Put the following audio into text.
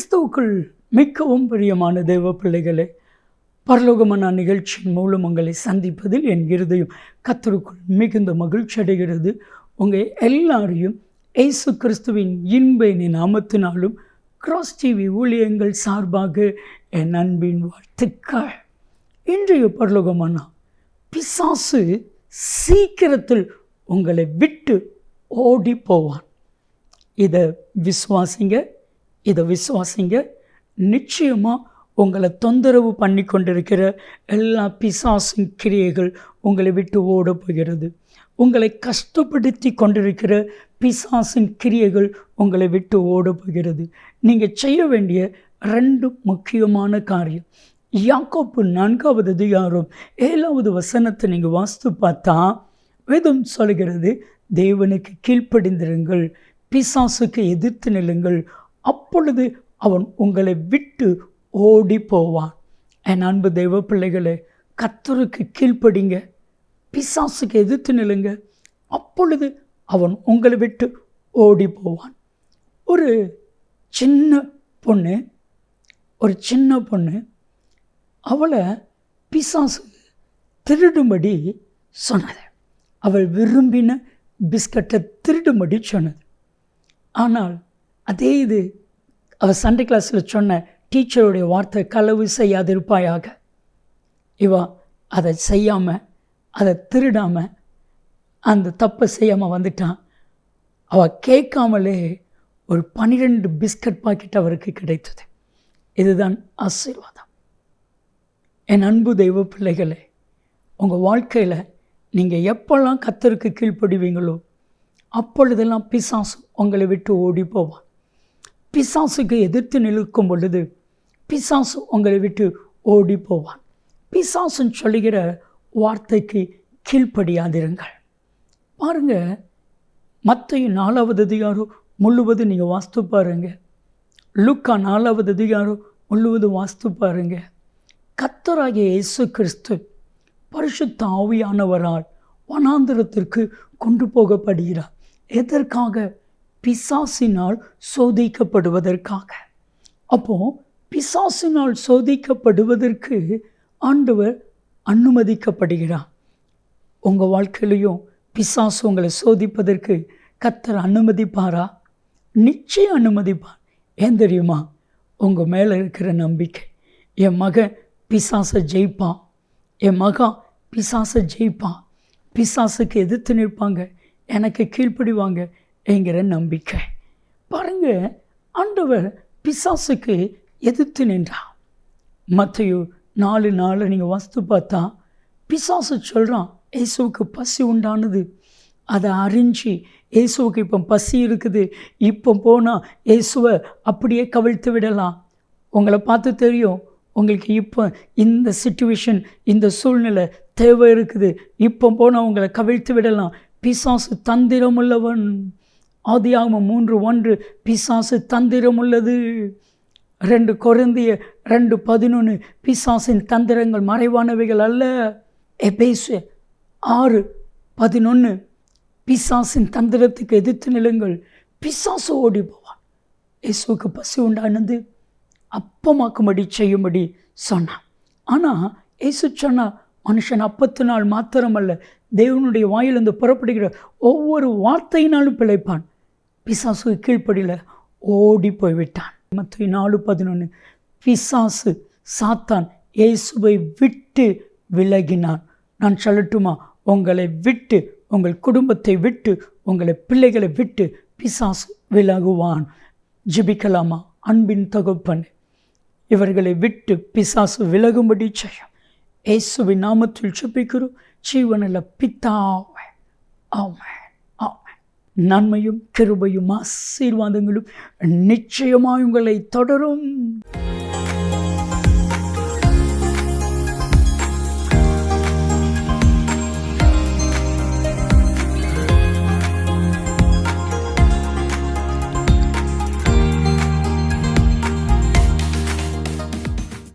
கிறிஸ்துவுக்குள் மிகவும் பிரியமான தேவ பிள்ளைகளே, பரலோகமான நிகழ்ச்சியின் மூலம் உங்களை சந்திப்பதில் என் இருதயம் கர்த்தருக்குள் மிகுந்த மகிழ்ச்சி அடைகிறது. உங்கள் எல்லாரையும் இயேசு கிறிஸ்துவின் இன்ப நாமத்தினாலும் கிராஸ் டிவி ஊழியங்கள் சார்பாக என் அன்பின் வாழ்த்துக்கள். இன்றைய பரலோகமான பிசாசு சீக்கிரத்தில் உங்களை விட்டு ஓடி போவான். இதை விசுவாசிங்க. நிச்சயமாக உங்களை தொந்தரவு பண்ணி கொண்டிருக்கிற எல்லா பிசாசின் கிரியைகள் உங்களை விட்டு ஓட போகிறது. உங்களை கஷ்டப்படுத்தி கொண்டிருக்கிற பிசாசின் கிரியைகள் உங்களை விட்டு ஓட போகிறது. நீங்கள் செய்ய வேண்டிய 2 முக்கியமான காரியம். யாக்கோப்பு 4வது அதிகாரம் 7வது வசனத்தை நீங்கள் வாசித்து பார்த்தா வேதம் சொல்கிறது, தேவனுக்கு கீழ்ப்படிந்திருங்கள், பிசாசுக்கு எதிர்த்து நில்லுங்கள், அப்பொழுது அவன் உங்களை விட்டு ஓடி போவான். என் அன்பு தெய்வ பிள்ளைகளே, கர்த்தருக்கு கீழ்ப்படிங்க, பிசாசுக்கு எதிர்த்து நில்லுங்க, அப்பொழுது அவன் உங்களை விட்டு ஓடி போவான். ஒரு சின்ன பொண்ணு அவளை பிசாசு திருடும்படி சொன்னது. அவள் விரும்பின பிஸ்கட்டை திருடும்படி சொன்னது. ஆனால் அதே இது அவள் சண்டே கிளாஸில் சொன்ன டீச்சருடைய வார்த்தை, களவு செய்யாதிருப்பாயாக. இவா அதை செய்யாமல், அதை திருடாமல், அந்த தப்பை செய்யாமல் வந்துட்டான். அவள் கேட்காமலே ஒரு 12 பிஸ்கட் பாக்கெட் அவருக்கு கிடைத்தது. இதுதான் ஆசீர்வாதம். என் அன்பு தெய்வ பிள்ளைகளே, உங்கள் வாழ்க்கையில் நீங்கள் எப்பெல்லாம் கர்த்தருக்கு கீழ்ப்படுவீங்களோ அப்பொழுதெல்லாம் பிசாசு உங்களை விட்டு ஓடி போவான். பிசாசுக்கு எதிர்த்து நிற்கும் பொழுது பிசாசு உங்களை விட்டு ஓடி போவான். பிசாசுன்னு சொல்லுகிற வார்த்தைக்கு கீழ்ப்படியாதிருங்கள். பாருங்க, மத்தேயு 4வது அதிகாரம் முழுவதும் நீங்கள் வாசித்து பாருங்க. லூக்கா 4வது அதிகாரம் முழுவதும் வாசித்து பாருங்க. கர்த்தராகிய இயேசு கிறிஸ்து பரிசுத்த ஆவியானவரால் வனாந்திரத்திற்கு கொண்டு போகப்படுகிறார். எதற்காக? பிசாசினால் சோதிக்கப்படுவதற்காக. அப்போ பிசாசினால் சோதிக்கப்படுவதற்கு ஆண்டவர் அனுமதிக்கப்படுகிறார். உங்கள் வாழ்க்கையிலையும் பிசாசு உங்களை சோதிப்பதற்கு கர்த்தர் அனுமதிப்பாரா? நிச்சயம் அனுமதிப்பார். ஏன் தெரியுமா? உங்கள் மேலே இருக்கிற நம்பிக்கை. என் மகன் பிசாசை ஜெயிப்பான், என் மகா பிசாசை ஜெயிப்பான், பிசாசுக்கு எதிர்த்து நிற்பாங்க, எனக்கு கீழ்ப்படிவாங்க என்கிற நம்பிக்கை. பாருங்க, ஆண்டவர் பிசாசுக்கு எதிர்த்து நின்றான். மத்தேயு 4:4 நீங்கள் வாசித்து பார்த்தா பிசாசு சொல்கிறான், இயேசுவுக்கு பசி உண்டானது, அதை அறிஞ்சு இயேசுவுக்கு இப்போ பசி இருக்குது, இப்போ போனால் இயேசுவை அப்படியே கவிழ்த்து விடலாம். உங்களை பார்த்து தெரியும், உங்களுக்கு இப்போ இந்த சிச்சுவேஷன், இந்த சூழ்நிலை தேவை இருக்குது, இப்போ போனால் உங்களை கவிழ்த்து விடலாம். பிசாசு தந்திரமுள்ளவன். ஆதியாகமம் 3:1 பிசாசு தந்திரமுள்ளது. 2 கொரிந்தியர் 2:11 பிசாசின் தந்திரங்கள் மறைவானவைகள் அல்ல. எபேசு 6:11 பிசாசின் தந்திரத்துக்கு எதிர்த்து நிலுங்கள், பிசாசு ஓடி போவான். இயேசுவுக்கு பசி உண்டானது அப்பமாக்கும்படி செய்யும்படி சொன்னான். ஆனால் இயேசு சொன்னால் மனுஷன் அப்பத்தினால் மாத்திரமல்ல, தேவனுடைய வாயிலிருந்து புறப்படுகிற ஒவ்வொரு வார்த்தையினாலும் பிழைப்பான். பிசாசு கீழ்ப்படியில் ஓடி போய்விட்டான். மத்தேயு 4:11 பிசாசு சாத்தான் இயேசுவை விட்டு விலகினான். நான் சொல்லட்டுமா? உங்களை விட்டு, உங்கள் குடும்பத்தை விட்டு, உங்களை பிள்ளைகளை விட்டு பிசாசு விலகுவான். ஜெபிக்கலாமா? அன்பின் தகப்பன், இவர்களை விட்டு பிசாசு விலகும்படி செய்யும். இயேசுவின் நாமத்தில் ஜெபிக்கிறோம் ஜீவனுள்ள பிதாவே, ஆமென், ஆமென். நன்மையும் கிருபையும் ஆசீர்வாதங்களும் நிச்சயமாய் உங்களை தொடரும்.